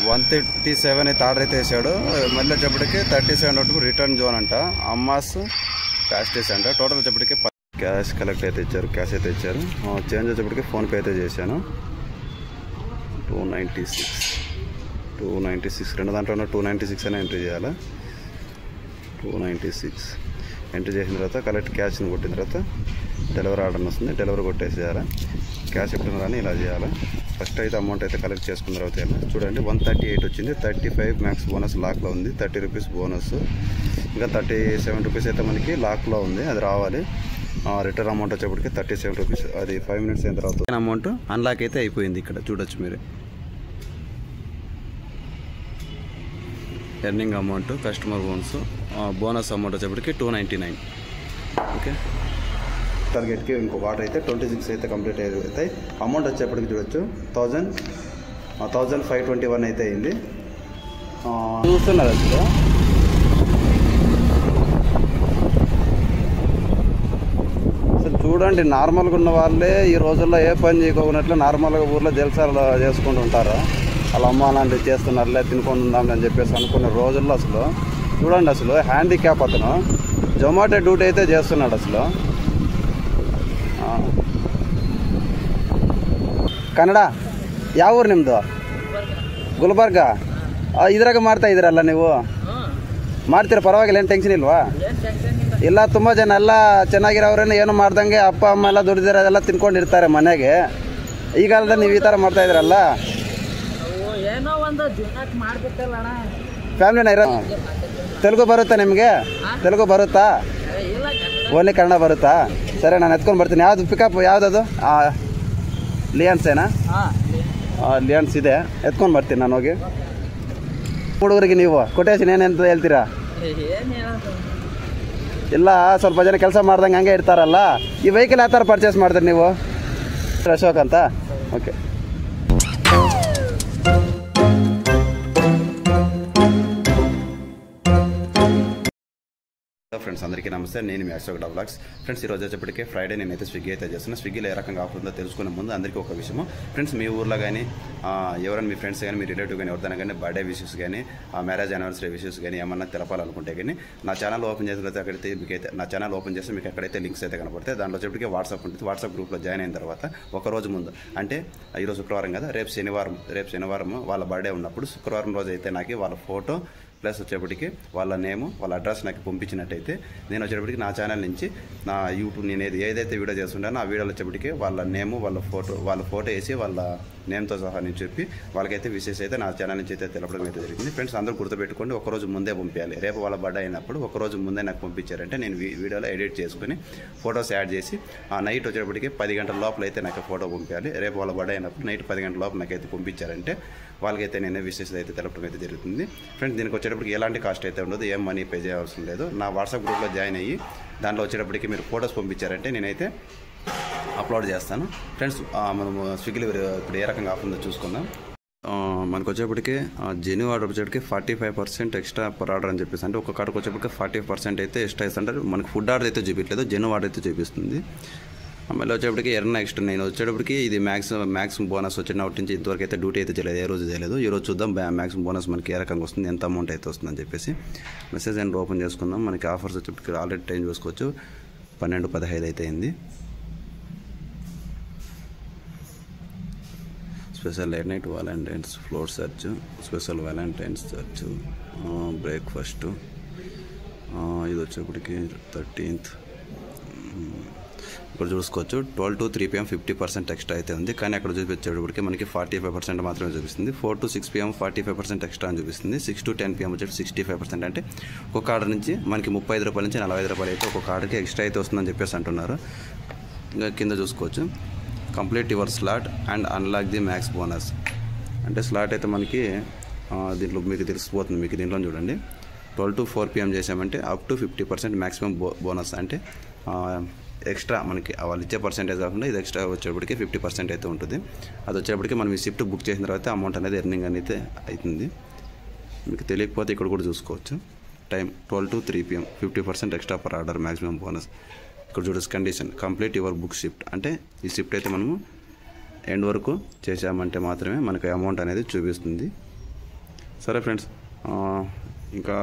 137 అయితే ఆర్డర్ అయితే వేసాడు. మళ్ళీ వచ్చేప్పటికి 37 వరకు రిటర్న్ జోన్ అంట. అమ్మాస్ క్యాష్ చేసి అంట. టోటల్ వచ్చేప్పటికి క్యాష్ కలెక్ట్ అయితే ఇచ్చారు, క్యాష్ అయితే ఇచ్చారు. చేంజ్ వచ్చేప్పటికి ఫోన్పే అయితే చేశాను. 296 రెండు దాంట్లో 296 అని ఎంట్రీ చేయాలి. 296 ఎంట్రీ చేసిన తర్వాత కలెక్ట్ క్యాష్ని కొట్టిన తర్వాత డెలివరీ ఆర్డర్ వస్తుంది. డెలివరీ కొట్టేసేయాలి. క్యాష్ ఎప్పుడు రాని ఇలా చేయాలి. ఫస్ట్ అయితే అమౌంట్ అయితే కలెక్ట్ చేసుకున్న తర్వాత చూడండి 138 వచ్చింది. 35 మ్యాక్స్ బోనస్ లాక్లో ఉంది. 30 రూపీస్ బోనస్, ఇంకా 37 రూపీస్ అయితే మనకి లాక్లో ఉంది, అది రావాలి. రిటర్న్ అమౌంట్ వచ్చేప్పటికి 37 రూపీస్. అది 5 మినిట్స్ అయిన తర్వాత అమౌంట్ అన్లాక్ అయితే అయిపోయింది. ఇక్కడ చూడొచ్చు మీరు earning amount, customer bonus amount వచ్చేప్పటికి 299. ఓకే, టార్గెట్కి ఇంకో వాటర్ అయితే 26 అయితే కంప్లీట్ అవుతాయి. అమౌంట్ వచ్చేప్పటికి చూడొచ్చు 1521 అయితే అయింది. చూస్తున్నారు అసలు చూడండి, నార్మల్గా ఉన్న వాళ్ళే ఈ రోజుల్లో ఏ పని చేయకోనట్లు నార్మల్గా ఊర్లో జలసాలు చేసుకుంటూ ఉంటారు. వాళ్ళ అమ్మ అలాంటివి చేస్తున్నారులే తినుకొని ఉందాంలే అని చెప్పేసి అనుకున్న రోజుల్లో అసలు చూడండి, అసలు హ్యాండిక్యాప్ అతను జొమాటో డ్యూటీ అయితే చేస్తున్నాడు. అసలు ಕನ್ನಡ ಯಾವ ಊರು ನಿಮ್ಮದು? ಗುಲ್ಬರ್ಗ. ಇದ್ರಾಗ ಮಾಡ್ತಾ ಇದ್ದೀರಲ್ಲ ನೀವು? ಮಾಡ್ತೀರಾ? ಪರವಾಗಿಲ್ಲ, ಏನು ಟೆನ್ಷನ್ ಇಲ್ವಾ? ಇಲ್ಲ, ತುಂಬ ಜನ ಎಲ್ಲ ಚೆನ್ನಾಗಿರೋರೇನು ಏನು ಮಾಡ್ದಂಗೆ ಅಪ್ಪ ಅಮ್ಮ ಎಲ್ಲ ದುಡಿದಿರೋದೆಲ್ಲ ತಿನ್ಕೊಂಡಿರ್ತಾರೆ ಮನೆಗೆ. ಈ ಕಾಲದಲ್ಲಿ ನೀವು ಈ ಥರ ಮಾಡ್ತಾ ಇದ್ದೀರಲ್ಲ, ಫ್ಯಾಮಿಲಿನ ಇರೋ. ತೆಲುಗು ಬರುತ್ತಾ ನಿಮಗೆ? ತೆಲುಗು ಬರುತ್ತಾ? ಓನ್ಲಿ ಕನ್ನಡ ಬರುತ್ತಾ? ಸರಿ, ನಾನು ಎತ್ಕೊಂಡು ಬರ್ತೀನಿ. ಯಾವುದು ಪಿಕಪ್ ಯಾವುದದು? ಲಿಯಾನ್ಸೇನಾ? ಲಿಯಾನ್ಸ್ ಇದೆ, ಎತ್ಕೊಂಡು ಬರ್ತೀನಿ ನಾನು ಹೋಗಿ. ಹುಡುಗರಿಗೆ ನೀವು ಕೊಟೇಶನ್ ಏನೆಂತ ಹೇಳ್ತೀರಾ? ಇಲ್ಲ, ಸ್ವಲ್ಪ ಜನ ಕೆಲಸ ಮಾಡ್ದಂಗೆ ಹಂಗೆ ಇರ್ತಾರಲ್ಲ. ಈ ವೆಹಿಕಲ್ ಯಾವ ಥರ ಪರ್ಚೇಸ್ ಮಾಡ್ತೀರಿ ನೀವು? ಅಶೋಕ್ ಅಂತ. ಓಕೆ, ఫ్రెండ్స్ అందరికీ నమస్తే. నేను మీ అశోక్ వ్లాగ్స్. ఫ్రెండ్స్ ఈరోజు వచ్చేప్పటికే ఫ్రైడే నేనైతే స్విగ్గీ అయితే చేస్తున్నాను. స్విగ్గీలో ఏ రకంగా ఆఫర్ ఉందో తెలుసుకునే ముందు అందరికీ ఒక విషయము. ఫ్రెండ్స్, మీ ఊర్లో కానీ ఎవరైనా మీ ఫ్రెండ్స్ కానీ మీ రిలేటివ్ కానీ ఎవరిదైనా కానీ బర్త్డే విషెస్ కానీ మ్యారేజ్ యానివర్సరీ విషెస్ కానీ ఏమన్నా తెలపాలనుకుంటే కానీ నా ఛానల్ ఓపెన్ చేసిన తర్వాత అక్కడైతే మీకైతే నా ఛానల్ ఓపెన్ చేస్తే మీకు ఎక్కడైతే లింక్స్ అయితే కనపడతాయి. దాంట్లో వచ్చేప్పటికే వాట్సాప్ ఉంటుంది. వాట్సాప్ గ్రూప్లో జాయిన్ అయిన తర్వాత ఒక రోజు ముందు, అంటే ఈరోజు శుక్రవారం కదా, రేపు శనివారం వాళ్ళ బర్త్డే ఉన్నప్పుడు శుక్రవారం రోజు అయితే నాకు వాళ్ళ ఫోటో ప్లస్ వచ్చేప్పటికి వాళ్ళ నేము, వాళ్ళ అడ్రస్ నాకు పంపించినట్టయితే నేను వచ్చేటప్పటికి నా ఛానల్ నుంచి నా యూట్యూబ్ నేను ఏదైతే వీడియో చేస్తుంటానో ఆ వీడియోలో వచ్చేప్పటికి వాళ్ళ నేము, వాళ్ళ ఫోటో వేసి వాళ్ళ నేమ్తో సహా నేను చెప్పి వాళ్ళకైతే విషెస్ అయితే నా ఛానల్ నుంచి అయితే తెలపడం అయితే జరిగింది. ఫ్రెండ్స్, అందరూ గుర్తుపెట్టుకోండి, ఒకరోజు ముందే పంపించాలి. రేపు వాళ్ళ బర్త్డే అయినప్పుడు ఒకరోజు ముందే నాకు పంపించారంటే నేను వీడియోలో ఎడిట్ చేసుకుని ఫొటోస్ యాడ్ చేసి ఆ నైట్ వచ్చేటప్పటికి 10 గంటల లోపల అయితే నాకు ఫోటో పంపించాలి. రేపు వాళ్ళ బర్త్డే అయినప్పుడు నైట్ 10 గంటల లోపల నాకైతే పంపించారంటే వాళ్ళకైతే నేను విషెస్ అయితే తెలపడం అయితే జరుగుతుంది. ఫ్రెండ్స్, దీనికి వచ్చేటప్పటికి ఎలాంటి కాస్ట్ అయితే ఉండదు, ఏం మనీ పే చేయాల్సిన లేదు. నా వాట్సాప్ గ్రూప్లో జాయిన్ అయ్యి దాంట్లో వచ్చేటప్పటికి మీరు ఫొటోస్ పంపించారంటే నేనైతే అప్లోడ్ చేస్తాను. ఫ్రెండ్స్, మనము స్విగ్గీలో ఇప్పుడు ఏ రకంగా ఆఫర్ ఉందో చూసుకుందాం. మనకు వచ్చేప్పటికి జెన్యూ ఆర్డర్ వచ్చేప్పటికి 45% ఎక్స్ట్రా పర్ ఆర్డర్ అని చెప్పేసి, అంటే ఒక కార్డుకి వచ్చేప్పటికి 40% అయితే ఎక్స్ట్రా ఇస్తుంటారు. మనకు ఫుడ్ ఆర్డర్ అయితే చూపించలేదు, జెన్యూ ఆర్డర్ అయితే చూపిస్తుంది. మళ్ళీ వచ్చేప్పటికి నెక్స్ట్ నేను వచ్చేటప్పటికి ఇది మ్యాక్సిమం బోనస్ వచ్చినప్పటి నుంచి ఇంతవరకు అయితే డ్యూటీ అయితే చేయలేదు, ఏ రోజు చేయలేదు. ఈరోజు చూద్దాం మ్యాక్సిమం బోనస్ మనకి ఏ రకంగా వస్తుంది, ఎంత అమౌంట్ అయితే వస్తుందని చెప్పేసి. మెసేజ్ అయినా ఓపెన్ చేసుకుందాం. మనకి ఆఫర్స్ వచ్చేప్పటికి ఆల్రెడీ టైం చూసుకోవచ్చు, 12:15 అయితే అయింది. Special light night Valentine's floor search, special Valentine's search, breakfast, ఇది వచ్చేప్పటికి 13th. ఇక్కడ చూసుకోవచ్చు 12 to 3 PM 50% ఎక్స్ట్రా అయితే ఉంది. కానీ అక్కడ చూపించేటప్పటికి మనకి 45% మాత్రమే చూపిస్తుంది. 4 to 6 PM 45% ఎక్స్ట్రా అని చూపిస్తుంది. 6 to 10 PM వచ్చేసి 65%. అంటే ఒక్కొక్క ఆర్డర్ నుంచి మనకి 35 రూపాయల నుంచి 45 రూపాయలు అయితే ఒక్కొక్క ఆర్డర్కి ఎక్స్ట్రా అయితే వస్తుందని చెప్పేసి అంటున్నారు. ఇంకా కింద చూసుకోవచ్చు, complete your slot and unlock the max bonus. అంటే స్లాట్ అయితే మనకి దీంట్లో మీకు తెలిసిపోతుంది. మీకు దీంట్లో చూడండి 12 to 4 PM చేసామంటే అప్ టు 50% మ్యాక్సిమం బోనస్. అంటే ఎక్స్ట్రా మనకి వాళ్ళు ఇచ్చే పర్సెంటేజ్ కాకుండా ఇది ఎక్స్ట్రా వచ్చేప్పటికి 50% అయితే ఉంటుంది. అది వచ్చేప్పటికి మనం ఈ షిఫ్ట్ బుక్ చేసిన తర్వాత అమౌంట్ అనేది ఎర్నింగ్ అనేది అవుతుంది. మీకు తెలియకపోతే ఇక్కడ కూడా చూసుకోవచ్చు. Time 12 to 3 PM 50% extra per order maximum bonus. ఇక్కడ చూడొచ్చు condition complete your book shift. అంటే ఈ షిఫ్ట్ అయితే మనము ఎండ్ వరకు చేసామంటే మాత్రమే మనకు అమౌంట్ అనేది చూపిస్తుంది. సరే ఫ్రెండ్స్, ఇంకా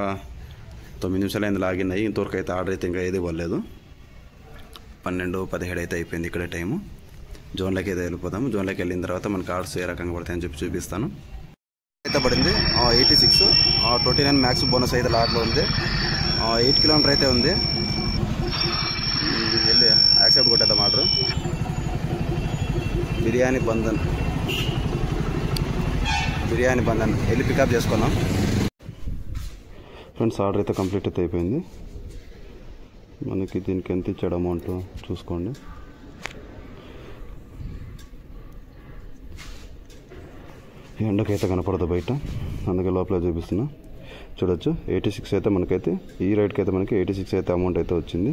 9 నిమిషాలు అయింది లాగిన్ అయ్యి. ఇంతవరకు అయితే ఆర్డర్ అయితే ఇంకా ఏది ఇవ్వలేదు. 12:17 అయితే అయిపోయింది ఇక్కడ టైము. జోన్లోకి అయితే వెళ్ళిపోతాము. జోన్లోకి వెళ్ళిన తర్వాత మనకి ఆర్డర్స్ ఏ రకంగా పడతాయని చెప్పి చూపిస్తాను. అయితే పడింది 86, 29 మ్యాక్స్ బోనస్ అయితే లాట్లో ఉంది. 8 కిలోమీటర్ అయితే ఉంది. వెళ్ళి యాక్సెప్ట్ కొట్టేద్దాం ఆర్డర్. బిర్యానీ బంధన్ వెళ్ళి పికప్ చేసుకున్నాం ఫ్రెండ్స్. ఆర్డర్ అయితే కంప్లీట్ అయితే అయిపోయింది. మనకి దీనికి ఎంత ఇచ్చాడు అమౌంట్ చూసుకోండి. ఎండకైతే కనపడదు బయట, అందుకే లోపల చూపిస్తున్నా. చూడొచ్చు 86 అయితే మనకైతే ఈ రైడ్కి అయితే మనకి 86 అయితే అమౌంట్ అయితే వచ్చింది.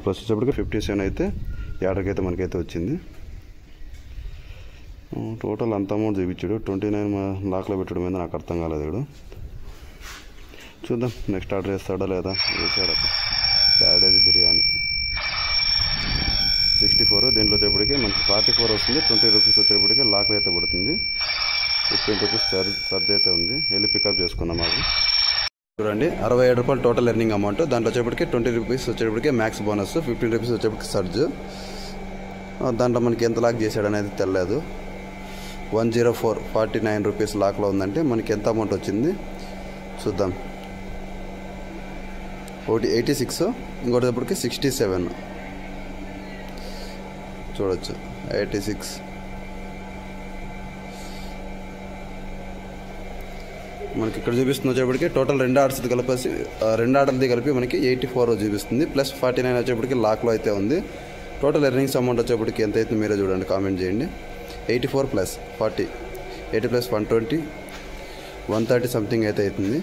ప్లస్ వచ్చేప్పటికి 57 అయితే ఈ ఆర్డర్కి అయితే మనకైతే వచ్చింది. టోటల్ అంత అమౌంట్ చూపించాడు. 29 లాక్లో పెట్టడం మీద నాకు అర్థం కాలేదు. ఇక్కడ చూద్దాం నెక్స్ట్ ఆర్డర్ వేస్తాడా లేదా. వేసాడు క్యాబేజ్ బిర్యానీ 64. దీంట్లో వచ్చేప్పటికి మనకి 44 వస్తుంది. 20 రూపీస్ వచ్చేప్పటికి లాక్లో అయితే పడుతుంది. 15 రూపీస్ సర్జ్ అయితే ఉంది. వెళ్ళి పికప్ చేసుకున్నాం. మాకు చూడండి 67 రూపాయలు టోటల్ ఎర్నింగ్ అమౌంట్. దాంట్లో వచ్చేప్పటికి 20 రూపీస్ వచ్చేప్పటికి మ్యాక్స్ బోనస్, 15 రూపీస్ వచ్చేప్పటికి సర్జ్. దాంట్లో మనకి ఎంత లాక్ చేశాడు అనేది తెలియదు. 104.49 రూపీస్ లాక్లో ఉందంటే మనకి ఎంత అమౌంట్ వచ్చింది చూద్దాం. ఒకటి 86, ఇంకోటి వచ్చేప్పటికి 67. చూడొచ్చు 86. మనకి ఇక్కడ చూపిస్తుంది వచ్చేప్పటికి టోటల్ 2 ఆర్డర్స్ది కలిపేసి 2 ఆర్డర్ది కలిపి మనకి 84 చూపిస్తుంది. ప్లస్ 49 వచ్చేప్పటికి లాక్లో అయితే ఉంది. టోటల్ ఎర్నింగ్స్ అమౌంట్ వచ్చేప్పటికి ఎంత అయితే మీరే చూడండి, కామెంట్ చేయండి. 84 + 40, 80 + 120, 130 సంథింగ్ అయితే అవుతుంది.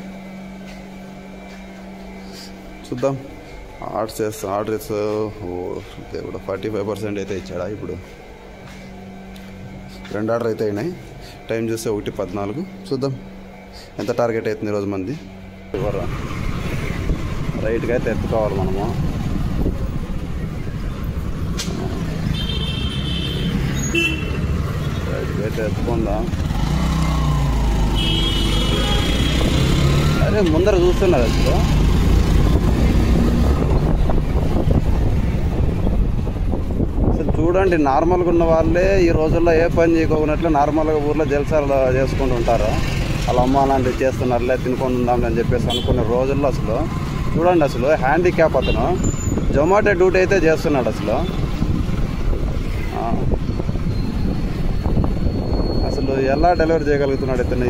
చూద్దాం ఆర్డర్స్ దేవుడు 45% అయితే ఇచ్చాడా. ఇప్పుడు 2 ఆర్డర్ అయితే అయినాయి. టైం చూస్తే 1:14. చూద్దాం ఎంత టార్గెట్ అవుతుంది ఈరోజు మంది. రైట్గా అయితే ఎత్తుకోవాలి మనము. రైట్గా అయితే ఎత్తుకుందాం. అరే ముందర చూస్తున్నారు అసలు. చూడండి నార్మల్గా ఉన్న వాళ్ళే ఈ రోజుల్లో ఏ పని చేయకోకున్నట్లు నార్మల్గా ఊర్లో జల్సాలు చేసుకుంటూ ఉంటారు. వాళ్ళ అమ్మ అలాంటివి చేస్తున్నారులే తినుకొని ఉందాంలే అని చెప్పేసి అనుకునే రోజుల్లో అసలు చూడండి అసలు హ్యాండిక్యాప్ అతను జొమాటో డ్యూటీ అయితే చేస్తున్నాడు. అసలు ఎలా డెలివరీ చేయగలుగుతున్నాడు ఇతను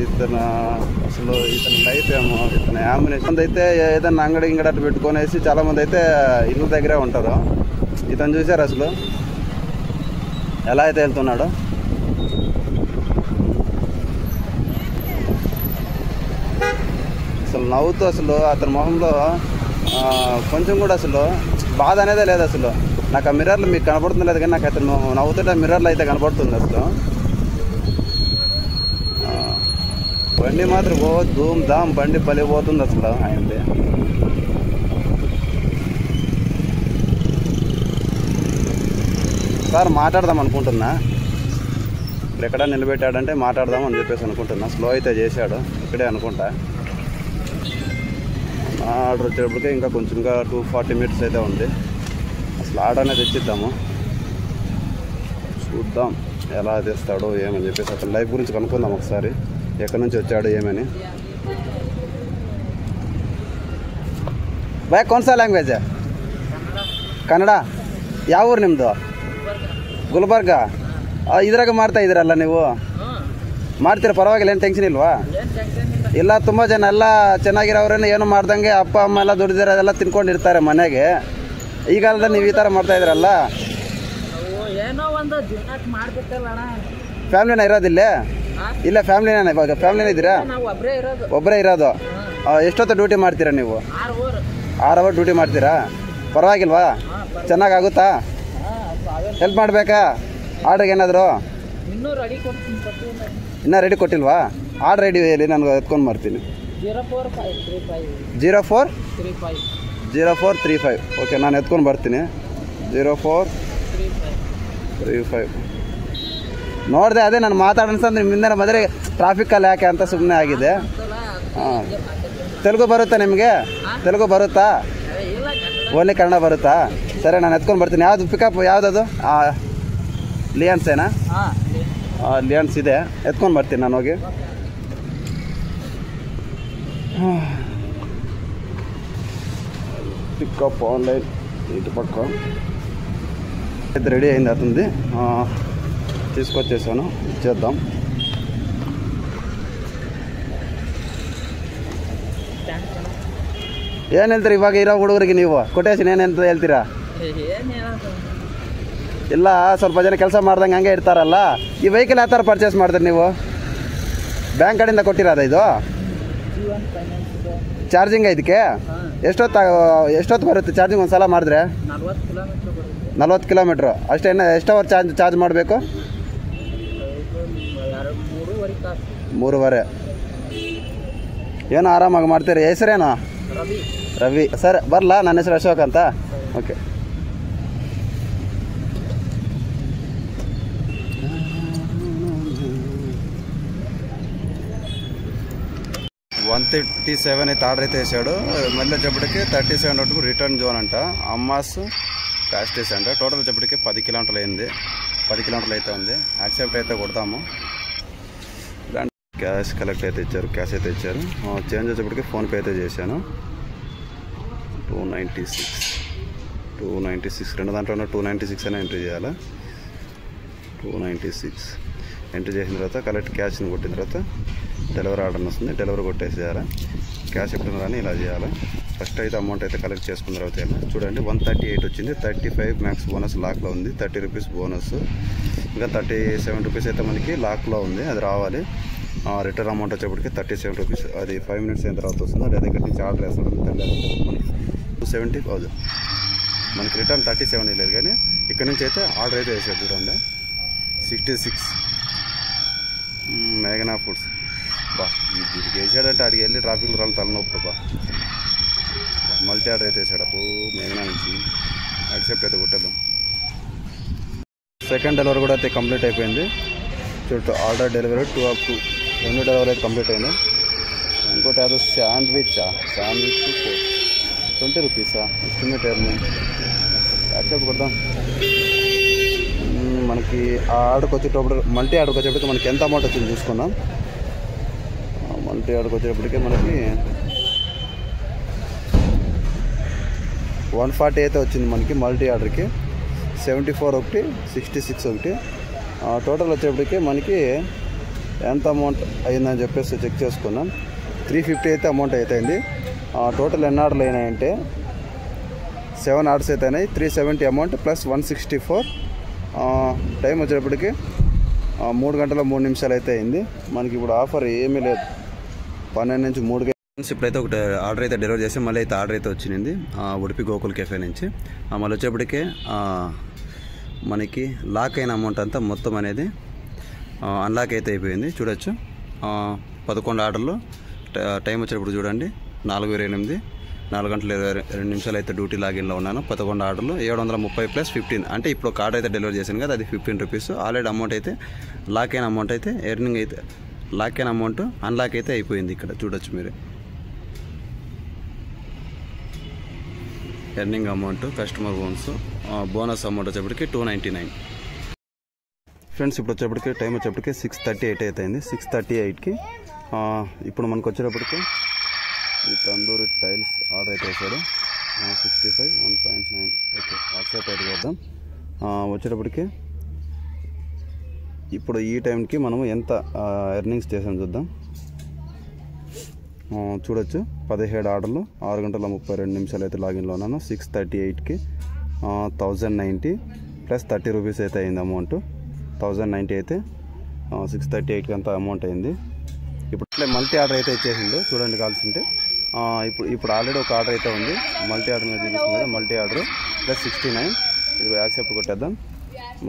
అసలు ఇతని లైఫ్ ఏమో. ఇతను యామినేషన్ అయితే ఏదైనా అంగడి ఇంగడట్టు పెట్టుకొనేసి చాలామంది అయితే ఇల్లు దగ్గరే ఉంటారు. ఇతను చూసారు అసలు ఎలా అయితే వెళ్తున్నాడో. అసలు నవ్వుతూ అసలు అతని మొహంలో కొంచెం కూడా అసలు బాధ అనేదే లేదు. అసలు నాకు ఆ మిర్రర్లో మీకు కనపడుతుంది లేదు, కానీ నాకు అతను నవ్వుతుంటే మిర్రర్లో అయితే కనపడుతుంది. అసలు బండి మాత్రం ధూమ్ ధామ్ బండి పలిపోతుంది అసలు ఆయనది. సార్ మాట్లాడదాం అనుకుంటున్నా. ఇప్పుడు ఎక్కడ నిలబెట్టాడంటే మాట్లాడదాం అని చెప్పేసి అనుకుంటున్నా. స్లో అయితే చేశాడు ఇక్కడే అనుకుంటా. ఆర్డర్ వచ్చేటప్పటికే ఇంకా కొంచెం 240 మినిట్స్ అయితే ఉంది. అసలు ఆర్డర్ అనేది తెచ్చిద్దాము. చూద్దాం ఎలా తెస్తాడో ఏమని చెప్పేసి అతని లైఫ్ గురించి కనుక్కుందాం ఒకసారి. ఎక్కడి నుంచి వచ్చాడు ఏమని. బాయ్ कौन सा लैंग्वेज है? ಕನ್ನಡ. ಯಾವ ಊರು ನಿಮ್ಮದು? ಗುಲ್ಬರ್ಗ. ಇದ್ರಾಗ ಮಾಡ್ತಾ ಇದ್ದೀರಲ್ಲ ನೀವು? ಮಾಡ್ತೀರಾ? ಪರವಾಗಿಲ್ಲ, ಏನು ಟೆನ್ಷನ್ ಇಲ್ವಾ? ಇಲ್ಲ, ತುಂಬ ಜನ ಎಲ್ಲ ಚೆನ್ನಾಗಿರೋರೇನು ಏನು ಮಾಡ್ದಂಗೆ ಅಪ್ಪ ಅಮ್ಮ ಎಲ್ಲ ದುಡಿದಿರೋದೆಲ್ಲ ತಿನ್ಕೊಂಡಿರ್ತಾರೆ ಮನೆಗೆ. ಈ ಕಾಲದಲ್ಲಿ ನೀವು ಈ ಥರ ಮಾಡ್ತಾ ಇದ್ದೀರಲ್ಲ. ಫ್ಯಾಮಿಲಿನ ಇರೋದಿಲ್ಲ? ಇಲ್ಲ ಫ್ಯಾಮಿಲಿನ ಇವಾಗ ಫ್ಯಾಮಿಲಿನ ಇದ್ದೀರಾ? ಒಬ್ಬರೇ ಇರೋದು. ಎಷ್ಟೊತ್ತು ಡ್ಯೂಟಿ ಮಾಡ್ತೀರಾ ನೀವು? 6 ಅವರ್ ಡ್ಯೂಟಿ ಮಾಡ್ತೀರಾ? ಪರವಾಗಿಲ್ವಾ? ಚೆನ್ನಾಗಾಗುತ್ತಾ? ಹೆಲ್ಪ್ ಮಾಡಬೇಕಾ ಆರ್ಡ್ರಿಗೆ ಏನಾದರೂ? ಇನ್ನೂ ರೆಡಿ ಕೊಟ್ಟಿಲ್ವಾ? ಆರ್ಡ್ರ್ ರೆಡಿ ಹೇಳಿ, ನಾನು ಎತ್ಕೊಂಡು ಬರ್ತೀನಿ. 0435. ಓಕೆ, ನಾನು ಎತ್ಕೊಂಡು ಬರ್ತೀನಿ. 0435 ನೋಡಿದೆ. ಅದೇ ನಾನು ಮಾತಾಡೋಣ ಅಂದ್ರೆ ನಿಮ್ಮಿಂದ ಮದುವೆ ಟ್ರಾಫಿಕಲ್ಲಿ ಯಾಕೆ ಅಂತ ಸುಮ್ಮನೆ ಆಗಿದೆ. ತೆಲುಗು ಬರುತ್ತಾ ನಿಮಗೆ? ತೆಲುಗು ಬರುತ್ತಾ? ಓನ್ಲಿ ಕನ್ನಡ ಬರುತ್ತಾ? ಸರಿ, ನಾನು ಎತ್ಕೊಂಡು ಬರ್ತೀನಿ. ಯಾವುದು ಪಿಕಪ್ ಯಾವುದದು? ಲಿಯಾನ್ಸೇನಾ? ಲಿಯಾನ್ಸ್ ಇದೆ, ಎತ್ಕೊಂಡು ಬರ್ತೀನಿ ನಾನು ಹೋಗಿ. పికప్ ఆన్లైన్ ఇటు పక్క ఇది రెడీ అయింది, అవుతుంది. తీసుకొచ్చేసాను, ఇచ్చేద్దాం. ಏನು ಹೇಳ್ತೀರಿ ಇವಾಗ ಇರೋ ಹುಡುಗರಿಗೆ? ನೀವು ಕೊಟೇಶನ್ ಏನಂತ ಹೇಳ್ತೀರಾ? ಇಲ್ಲ, ಸ್ವಲ್ಪ ಜನ ಕೆಲಸ ಮಾಡ್ದಂಗೆ ಹಂಗೆ ಇರ್ತಾರಲ್ಲ. ಈ ವೆಹಿಕಲ್ ಯಾವ ಥರ ಪರ್ಚೇಸ್ ಮಾಡಿದ್ರಿ ನೀವು? ಬ್ಯಾಂಕ್ ಕಡೆಯಿಂದ ಕೊಟ್ಟಿರೋದ ಇದು? ಚಾರ್ಜಿಂಗ್ ಇದಕ್ಕೆ ಎಷ್ಟೊತ್ತು ಬರುತ್ತೆ ಚಾರ್ಜಿಂಗ್ ಒಂದು ಸಲ ಮಾಡಿದ್ರೆ? 40 ಕಿಲೋಮೀಟ್ರು ಅಷ್ಟೇ. ಎಷ್ಟು ಅವರ್ ಚಾರ್ಜ್ ಮಾಡಬೇಕು? 3.5. ಏನೋ ಆರಾಮಾಗಿ ಮಾಡ್ತೀರಿ. ಹೆಸರೇನು? ರವಿ. ಸರ್ ಬರಲಾ? ನನ್ನ ಹೆಸರು ಅಶೋಕ್ ಅಂತ. ಓಕೆ. $137 అయితే ఆర్డర్ అయితే వేసాడు. మళ్ళీ వచ్చేప్పటికి 37 వరకు రిటర్న్ జోన్ అంట. అమ్మాస్ ప్యాస్టేస్ అంట. టోటల్ వచ్చేప్పటికి 10 కిలోమీటర్లు అయింది. 10 కిలోమీటర్లు అయితే ఉంది. యాక్సెప్ట్ అయితే కొడతాము. క్యాష్ కలెక్ట్ అయితే ఇచ్చారు, క్యాష్ అయితే ఇచ్చారు. చేంజ్ వచ్చేప్పటికి ఫోన్పే అయితే చేశాను. 296 రెండు దాంట్లో 296 అని ఎంట్రీ చేయాలి. 296 ఎంట్రీ చేసిన తర్వాత కలెక్ట్ క్యాష్ని కొట్టిన తర్వాత డెలివరీ ఆర్డర్ వస్తుంది. డెలివరీ కొట్టేసేయాలి. క్యాష్ ఎప్పుడు కానీ ఇలా చేయాలి. ఫస్ట్ అయితే అమౌంట్ అయితే కలెక్ట్ చేసుకున్న తర్వాత చూడండి 138 వచ్చింది. 35 మ్యాక్స్ బోనస్ లాక్లో ఉంది. 30 రూపీస్ బోనస్. ఇంకా 37 రూపీస్ అయితే మనకి లాక్లో ఉంది, అది రావాలి. రిటర్న్ అమౌంట్ వచ్చేప్పటికి 37 రూపీస్. అది 5 మినిట్స్ అయిన తర్వాత వస్తుంది. అది దగ్గర నుంచి ఆర్డర్ వేస్తాడు. 270 అవుతుంది మనకి. రిటర్న్ 37 లేదు, కానీ ఇక్కడ నుంచి అయితే ఆర్డర్ అయితే వేసాడు చూడండి. 66 మేఘనా ఫుడ్స్. బా దీనికి వేసాడంటే అడిగి వెళ్ళి ట్రాఫిక్లో రాని తలనొప్పి. బా మల్టీ ఆర్డర్ అయితే వేసాడు. అప్పుడు మేఘనా నుంచి యాక్సెప్ట్ అయితే కొట్టేద్దాం. సెకండ్ డెలివరీ కూడా అయితే కంప్లీట్ అయిపోయింది. చుట్టూ order delivery 2 up to 2 delivery అయితే కంప్లీట్ అయింది. ఇంకోటి అదో శాండ్విచ్ 20 రూపీసా? ఎస్టిమేట్ యాక్సెప్ట్ కొడదాం. మనకి ఆ ఆర్డర్కి వచ్చేటప్పుడు మల్టీ ఆర్డర్కి వచ్చేటప్పటికి మనకి ఎంత అమౌంట్ వచ్చింది చూసుకుందాం. మల్టీ ఆర్డర్కి వచ్చేటప్పటికి మనకి 140 అయితే వచ్చింది మనకి మల్టీ ఆర్డర్కి. 74 ఒకటి, 66 ఒకటి. టోటల్ వచ్చేప్పటికి మనకి ఎంత అమౌంట్ అయిందని చెప్పేసి చెక్ చేసుకున్నాం. 350 అయితే అమౌంట్ అయితే అయింది. టోటల్ ఎన్ని ఆర్డర్లు అయినాయంటే 7 ఆర్డర్స్ అయితే అయినాయి. 370 అమౌంట్ ప్లస్ 164. టైం వచ్చేటప్పటికి 3 గంటల 3 నిమిషాలు అయితే అయింది. మనకి ఇప్పుడు ఆఫర్ ఏమీ లేదు. 12 నుంచి 3 ఇప్పుడైతే ఒకటి ఆర్డర్ అయితే డెలివరీ చేసి మళ్ళీ అయితే ఆర్డర్ అయితే వచ్చింది ఉడిపి గోకుల్ కెఫే నుంచి. మళ్ళీ వచ్చేప్పటికే మనకి లాక్ అయిన అమౌంట్ అంతా మొత్తం అనేది అన్లాక్ అయితే అయిపోయింది. చూడొచ్చు 11 ఆర్డర్లు. టైం వచ్చేటప్పుడు చూడండి 4:28, 4 గంటల 22 నిమిషాలు అయితే డ్యూటీ లాగిన్లో ఉన్నాను. 11 ఆర్డర్లు 730 ప్లస్ 15. అంటే ఇప్పుడు ఒక ఆర్డర్ అయితే డెలివరీ చేశాను కదా, అది 15 రూపీస్. ఆల్రెడీ అమౌంట్ అయితే లాక్ అయిన అమౌంట్ అయితే ఎర్నింగ్ అయితే లాక్ అయిన అమౌంట్ అన్లాక్ అయితే అయిపోయింది. ఇక్కడ చూడొచ్చు మీరు earning amount, customer bonus amount వచ్చేప్పటికి 299. ఫ్రెండ్స్ ఇప్పుడు వచ్చేప్పటికి టైం వచ్చేప్పటికి 6:38 అయితే అయింది. 6:38కి ఇప్పుడు మనకు వచ్చేటప్పటికి ఈ తందూరి టైల్స్ ఆర్డర్ అయితే వేసాడు. 65 1.9. ఓకే, యాక్సెప్ట్ అయితే చేద్దాం. వచ్చేటప్పటికి ఇప్పుడు ఈ టైంకి మనము ఎంత ఎర్నింగ్స్ చేసాం చూద్దాం. చూడొచ్చు 17 ఆర్డర్లు, 6 గంటల 32 నిమిషాలు అయితే లాగిన్లో ఉన్నాను. 6:38కి 1090 ప్లస్ 30 రూపీస్ అయితే అయింది అమౌంట్. 1090 అయితే 6:38కి అంత అమౌంట్ అయింది. ఇప్పుడు మల్టీ ఆర్డర్ అయితే ఇచ్చేసిండు చూడండి కావాల్సింటే. ఇప్పుడు ఆల్రెడీ ఒక ఆర్డర్ అయితే ఉంది. మల్టీ ఆర్డర్ మీద చూపిస్తుంది కదా, మల్టీ ఆర్డర్ ప్లస్ 69. ఇది యాక్సెప్ట్ కొట్టేద్దాం.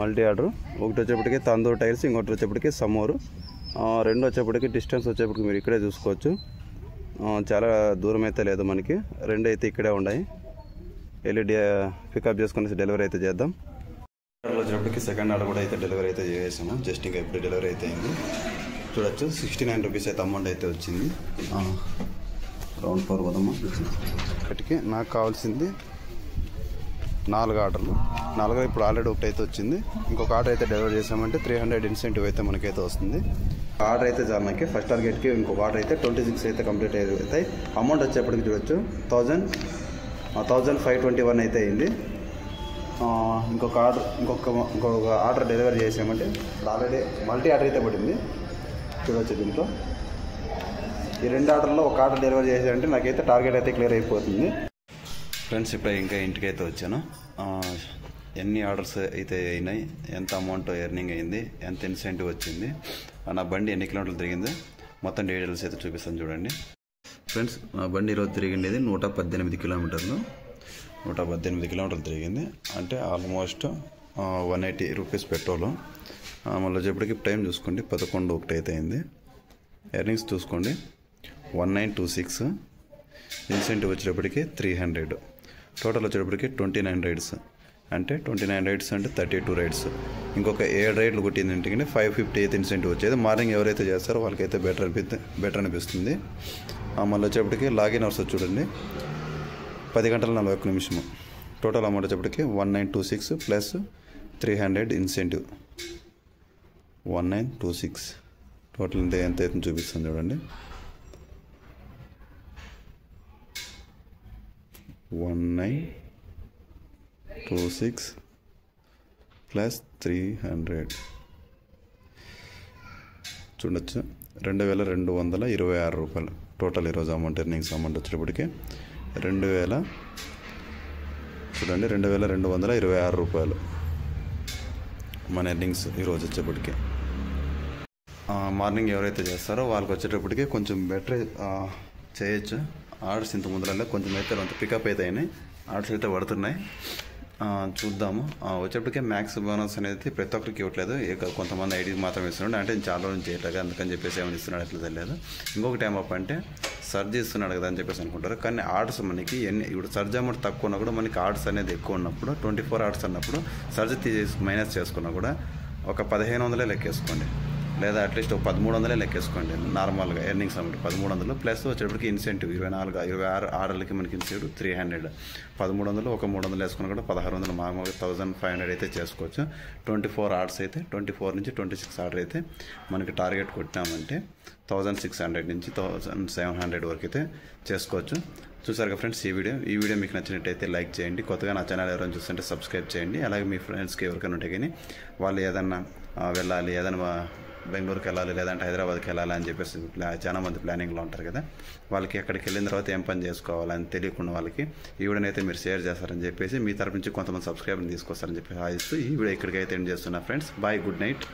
మల్టీ ఆర్డర్ ఒకటి వచ్చేప్పటికి తందూరి టైల్స్, ఇంకోటి వచ్చేప్పటికి సమోరు. 2 వచ్చేప్పటికి డిస్టెన్స్ వచ్చేప్పటికి మీరు ఇక్కడే చూసుకోవచ్చు. చాలా దూరం అయితే లేదు మనకి. 2 అయితే ఇక్కడే ఉన్నాయి. వెళ్ళి పికప్ చేసుకుని డెలివరీ అయితే చేద్దాం. ఆర్డర్ వచ్చేప్పటికి సెకండ్ ఆర్డర్ కూడా అయితే డెలివరీ అయితే చేసాము. జస్ట్ ఇంకా ఇప్పుడు డెలివరీ అయితే అయింది. చూడొచ్చు 69 రూపీస్ అయితే అమౌంట్ అయితే వచ్చింది. రౌండ్ 4 పోదామా. ఇక్కడికి నాకు కావాల్సింది 4 ఆర్డర్లు. 4 ఇప్పుడు ఆల్రెడీ ఒకటి అయితే వచ్చింది. ఇంకొక ఆర్డర్ అయితే డెలివరీ చేసామంటే 300 ఇన్సెంటివ్ అయితే మనకైతే వస్తుంది. ఆర్డర్ అయితే చాలా మనకి ఫస్ట్ టార్గెట్కి ఇంకొక ఆర్డర్ అయితే 26 అయితే కంప్లీట్ అవుతాయి. అమౌంట్ వచ్చేప్పటికి చూడొచ్చు 1521 అయితే అయింది. ఇంకొక ఆర్డర్ డెలివరీ చేసామంటే ఆల్రెడీ మల్టీ ఆర్డర్ అయితే పడింది. చూడవచ్చు దీంట్లో ఈ 2 ఆర్డర్లో ఒక ఆర్డర్ డెలివరీ చేసామంటే నాకైతే టార్గెట్ అయితే క్లియర్ అయిపోతుంది. ఫ్రెండ్స్ ఇప్పుడు ఇంకా ఇంటికి అయితే వచ్చాను. ఎన్ని ఆర్డర్స్ అయితే అయినాయి, ఎంత అమౌంట్ ఎర్నింగ్ అయింది, ఎంత ఇన్సెంటివ్ వచ్చింది, నా బండి ఎన్ని కిలోమీటర్లు తిరిగింది మొత్తం డీటెయిల్స్ అయితే చూపిస్తాను చూడండి. ఫ్రెండ్స్ నా బండి ఈరోజు తిరిగిండేది 118 కిలోమీటర్లు. 118 కిలోమీటర్లు తిరిగింది. అంటే ఆల్మోస్ట్ 180 రూపీస్ పెట్రోలు. మళ్ళీ వచ్చేప్పటికి టైం చూసుకోండి 11:01 అయితే అయింది. ఎర్నింగ్స్ చూసుకోండి 1926. ఇన్సెంటివ్ వచ్చేటప్పటికి 300. టోటల్ వచ్చేటప్పటికి 29 రైడ్స్. అంటే 29 రైడ్స్ అంటే 32 రైడ్స్. ఇంకొక 7 రైడ్లు కొట్టిందంటే 550 అయితే ఇన్సెంటివ్ వచ్చేది. మార్నింగ్ ఎవరైతే చేస్తారో వాళ్ళకైతే బెటర్ అనిపిస్తుంది. మళ్ళీ వచ్చేప్పటికి లాగిన్ అవర్స్ చూడండి 10 గంటల 41 నిమిషము. టోటల్ అమౌంట్ వచ్చేప్పటికి 1926 ప్లస్ 300 ఇన్సెంటివ్ 1926. టోటల్ ఎంత అయితే చూపిస్తుంది చూడండి. 1926 ప్లస్ 300 చూడొచ్చు 2226 రూపాయలు టోటల్ ఈరోజు అమౌంట్. ఎర్నింగ్స్ అమౌంట్ వచ్చేటప్పటికి 2226 రూపాయలు మన ఎర్నింగ్స్ ఈరోజు వచ్చేప్పటికి. మార్నింగ్ ఎవరైతే చేస్తారో వాళ్ళకి వచ్చేటప్పటికి కొంచెం బెటర్ చేయొచ్చు. ఆర్డర్స్ ఇంత ముందరలో కొంచెం అయితే అంత పికప్ అయితే అయినాయి. ఆర్డర్స్ అయితే పడుతున్నాయి. చూద్దాము. వచ్చేప్పటికే మ్యాక్స్ బోనస్ అనేది ప్రతి ఒక్కరికి ఇవ్వట్లేదు. ఇక కొంతమంది ఐడీకి మాత్రం ఇస్తున్నాడు. అంటే చాలా రోజులు చేయట్లేదు అందుకని చెప్పేసి ఏమైనా ఇస్తున్నాడు అట్లా తెలియదు. ఇంకొకటి ఏమప్ప అంటే సర్జ్ ఇస్తున్నాడు కదా అని చెప్పేసి అనుకుంటారు. కానీ ఆర్డర్స్ మనకి ఇప్పుడు సర్జ్ అమౌంట్ తక్కువ ఉన్నా కూడా మనకి ఆర్డర్స్ అనేది ఎక్కువ ఉన్నప్పుడు 24 ఆర్డర్స్ అన్నప్పుడు సర్జ్ మైనస్ చేసుకున్నా కూడా ఒక 1500 లెక్కేసుకోండి, లేదా అట్లీస్ట్ ఒక 1300 లెక్కేసుకోండి. నార్మల్గా ఎర్నింగ్స్ అమౌంట్ 1300 ప్లస్ వచ్చేటప్పటికి ఇన్సెంటివ్ 26 ఆర్డర్లకి మనకి ఇన్సెంటివ్ 300. 1300 ఒక 300 వేసుకున్నా కూడా 1600 మామూలుగా 1500 అయితే చేసుకోవచ్చు. 24 ఆర్డర్స్ అయితే 24 నుంచి 26 ఆర్డర్ అయితే మనకి టార్గెట్ కొట్టామంటే 1600 నుంచి 1700 వరకు అయితే చేసుకోవచ్చు. చూసారుగా ఫ్రెండ్స్ ఈ వీడియో మీకు నచ్చినట్టయితే లైక్ చేయండి. కొత్తగా నా ఛానల్ ఎవరైనా చూస్తుంటే సబ్స్క్రైబ్ చేయండి. అలాగే మీ ఫ్రెండ్స్కి ఎవరికైనా ఉంటే కానీ వాళ్ళు ఏదన్నా వెళ్ళాలి, ఏదైనా బెంగళూరుకి వెళ్ళాలి, లేదంటే హైదరాబాద్కి వెళ్ళాలి అని చెప్పేసి చాలా మంది ప్లానింగ్లో ఉంటారు కదా. వాళ్ళకి అక్కడికి వెళ్ళిన తర్వాత ఏం పని చేసుకోవాలని తెలియకుండా వాళ్ళకి ఈ వీడియోనైతే మీరు షేర్ చేస్తారని చెప్పేసి మీ తరపు నుంచి కొంతమంది సబ్స్క్రైబర్ని తీసుకొస్తారని చెప్పి ఆశిస్తూ ఈ వీడియో ఇక్కడికైతే ఎండ్ చేస్తున్నా ఫ్రెండ్స్. Bye, good night.